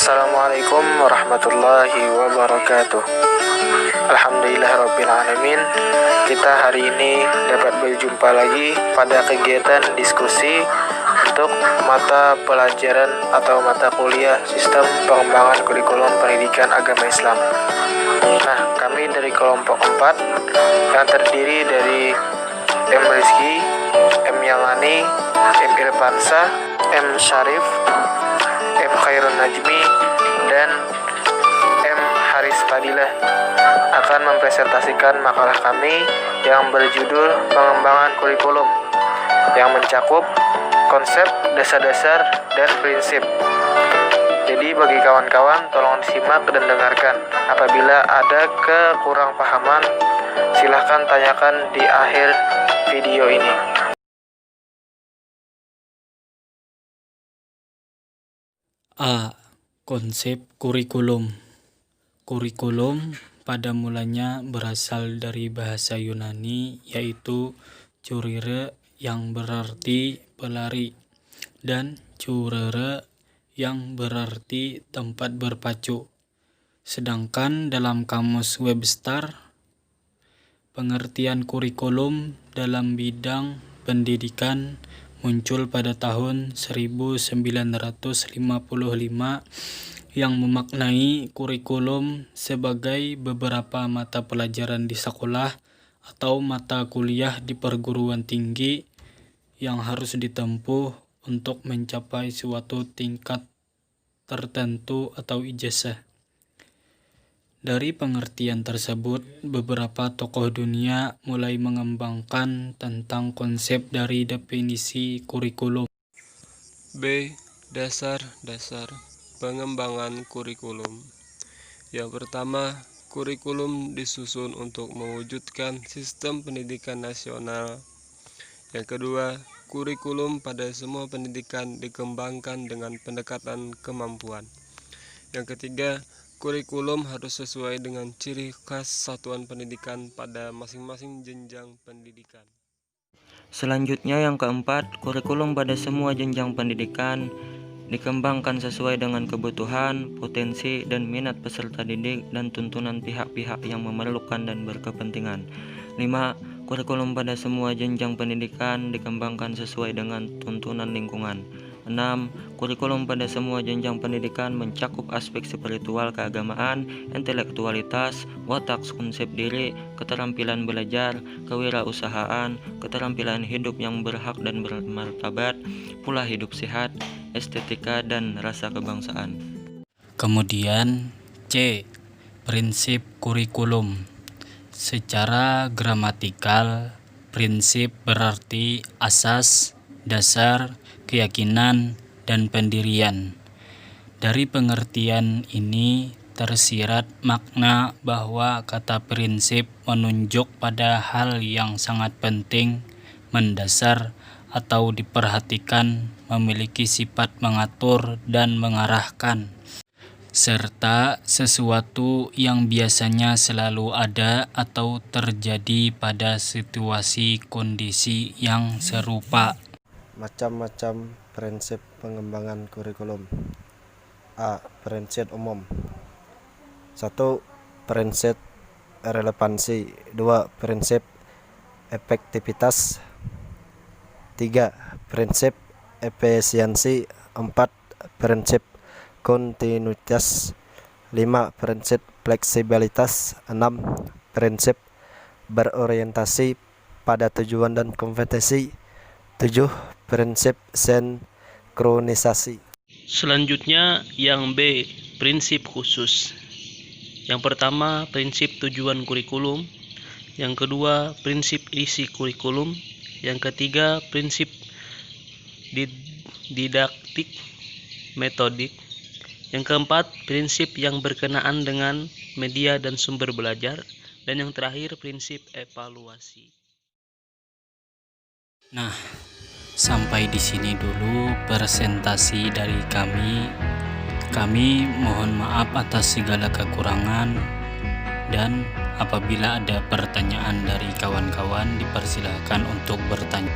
Assalamualaikum warahmatullahi wabarakatuh. Alhamdulillahirrabbilalamin. Kita hari ini dapat berjumpa lagi pada kegiatan diskusi untuk mata pelajaran atau mata kuliah Sistem Pengembangan Kurikulum Pendidikan Agama Islam. Nah, kami dari kelompok 4 yang terdiri dari M. Rizky, M. Yangani, M. Irfansa, M. Syarif, M. Khairun Najmi, dan M. Haris Fadilah akan mempresentasikan makalah kami yang berjudul Pengembangan Kurikulum yang mencakup konsep, dasar-dasar, dan prinsip. Jadi bagi kawan-kawan tolong disimak dan dengarkan. Apabila ada kekurang pahaman, silahkan tanyakan di akhir video ini. A. Konsep kurikulum. Kurikulum pada mulanya berasal dari bahasa Yunani yaitu curire yang berarti pelari dan curere yang berarti tempat berpacu. Sedangkan dalam kamus Webster, pengertian kurikulum dalam bidang pendidikan muncul pada tahun 1955 yang memaknai kurikulum sebagai beberapa mata pelajaran di sekolah atau mata kuliah di perguruan tinggi yang harus ditempuh untuk mencapai suatu tingkat tertentu atau ijazah. Dari pengertian tersebut, beberapa tokoh dunia mulai mengembangkan tentang konsep dari definisi kurikulum. B. Dasar-dasar pengembangan kurikulum. Yang pertama, kurikulum disusun untuk mewujudkan sistem pendidikan nasional. Yang kedua, kurikulum pada semua pendidikan dikembangkan dengan pendekatan kemampuan. Yang ketiga, kurikulum harus sesuai dengan ciri khas satuan pendidikan pada masing-masing jenjang pendidikan. Selanjutnya yang keempat, kurikulum pada semua jenjang pendidikan dikembangkan sesuai dengan kebutuhan, potensi, dan minat peserta didik dan tuntunan pihak-pihak yang memerlukan dan berkepentingan. 5. Kurikulum pada semua jenjang pendidikan dikembangkan sesuai dengan tuntunan lingkungan. 6. Kurikulum pada semua jenjang pendidikan mencakup aspek spiritual keagamaan, intelektualitas, watak, konsep diri, keterampilan belajar, kewirausahaan, keterampilan hidup yang berhak dan bermartabat, pola hidup sehat, estetika, dan rasa kebangsaan. Kemudian C. Prinsip kurikulum. Secara gramatikal, prinsip berarti asas, dasar, keyakinan, dan pendirian. Dari pengertian ini tersirat makna bahwa kata prinsip menunjuk pada hal yang sangat penting, mendasar, atau diperhatikan, memiliki sifat mengatur dan mengarahkan, serta sesuatu yang biasanya selalu ada atau terjadi pada situasi kondisi yang serupa. Macam-macam prinsip pengembangan kurikulum. A. Prinsip umum. 1. Prinsip relevansi. 2. Prinsip efektivitas. 3. Prinsip efisiensi. 4. Prinsip kontinuitas. 5. Prinsip fleksibilitas. 6. Prinsip berorientasi pada tujuan dan kompetensi. 7. Prinsip sinkronisasi. Selanjutnya yang B, prinsip khusus. Yang pertama, prinsip tujuan kurikulum. Yang kedua, prinsip isi kurikulum. Yang ketiga, prinsip didaktik metodik. Yang keempat, prinsip yang berkenaan dengan media dan sumber belajar. Dan yang terakhir, prinsip evaluasi. Nah, sampai di sini dulu presentasi dari kami. Kami mohon maaf atas segala kekurangan, dan apabila ada pertanyaan dari kawan-kawan dipersilakan untuk bertanya.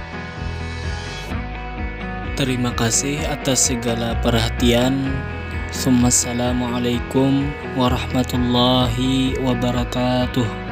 Terima kasih atas segala perhatian. Assalamualaikum warahmatullahi wabarakatuh.